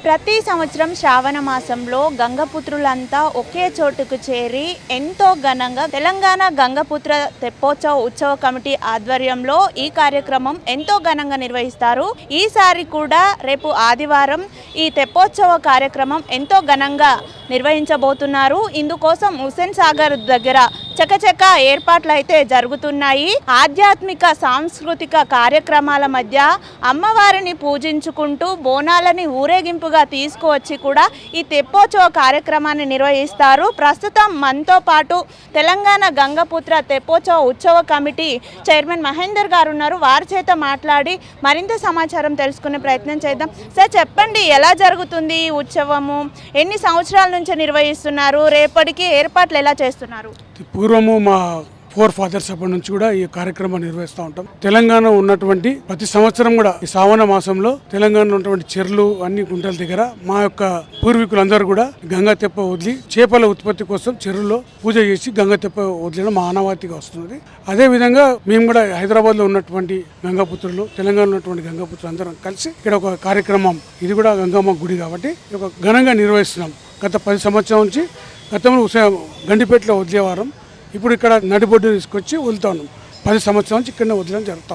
ప్రతి సంవత్సరం శ్రావణ మాసంలో గంగపుత్రులంతా ఒకే చోటుకు చేరి ఎంతో ఘనంగా తెలంగాణ గంగపుత్ర తెప్పోత్సవ ఉత్సవ కమిటీ ఆధ్వర్యంలో ఈ కార్యక్రమం ఎంతో ఘనంగా నిర్వహిస్తారు. ఈసారి కూడా రేపు ఆదివారం ఈ తెప్పోత్సవ కార్యక్రమం ఎంతో ఘనంగా నిర్వహించబోతున్నారు. ఇందుకోసం హుస్సేన్ సాగర్ దగ్గర చకచక ఏర్పాట్లు అయితే జరుగుతున్నాయి. ఆధ్యాత్మిక సాంస్కృతిక కార్యక్రమాల మధ్య అమ్మవారిని పూజించుకుంటూ బోనాలని ఊరేగింపుగా తీసుకువచ్చి కూడా ఈ తెప్పోత్సవ కార్యక్రమాన్ని నిర్వహిస్తారు. ప్రస్తుతం మనతో పాటు తెలంగాణ గంగపుత్ర తెప్పోత్సవ ఉత్సవ కమిటీ చైర్మన్ మహేందర్ గారు ఉన్నారు. వారి చేత మాట్లాడి మరింత సమాచారం తెలుసుకునే ప్రయత్నం చేద్దాం. సార్ చెప్పండి, ఎలా జరుగుతుంది ఈ ఉత్సవము? ఎన్ని సంవత్సరాల నుంచి నిర్వహిస్తున్నారు? రేపటికి ఏర్పాట్లు ఎలా చేస్తున్నారు? పూర్వము మా ఫోర్ ఫాదర్స్ అప్పటి నుంచి కూడా ఈ కార్యక్రమం నిర్వహిస్తూ ఉంటాం. తెలంగాణ ఉన్నటువంటి ప్రతి సంవత్సరం కూడా ఈ శ్రావణ మాసంలో తెలంగాణలో ఉన్నటువంటి చెర్లు అన్ని గుంటల దగ్గర మా యొక్క పూర్వీకులందరూ కూడా గంగా తెప్ప వదిలి చేపల ఉత్పత్తి కోసం చెరువులో పూజ చేసి గంగా తెప్ప వదిలేయడం మా ఆనవాయితీగా వస్తున్నది. అదే విధంగా మేము కూడా హైదరాబాద్ లో ఉన్నటువంటి గంగాపుత్రులు, తెలంగాణలో ఉన్నటువంటి గంగాపుత్రులు అందరం కలిసి ఇక్కడ ఒక కార్యక్రమం, ఇది కూడా గంగమ్మ గుడి కాబట్టి ఒక ఘనంగా నిర్వహిస్తున్నాం. గత 10 సంవత్సరాల నుంచి గతంలో గండిపేటలో వదిలేవారం, ఇప్పుడు ఇక్కడ నడిబొడ్డు తీసుకొచ్చి వదులుతా ఉన్నాం. 10 సంవత్సరాల నుంచి ఇక్కడ వదిలేయడం జరుగుతూ ఉంది.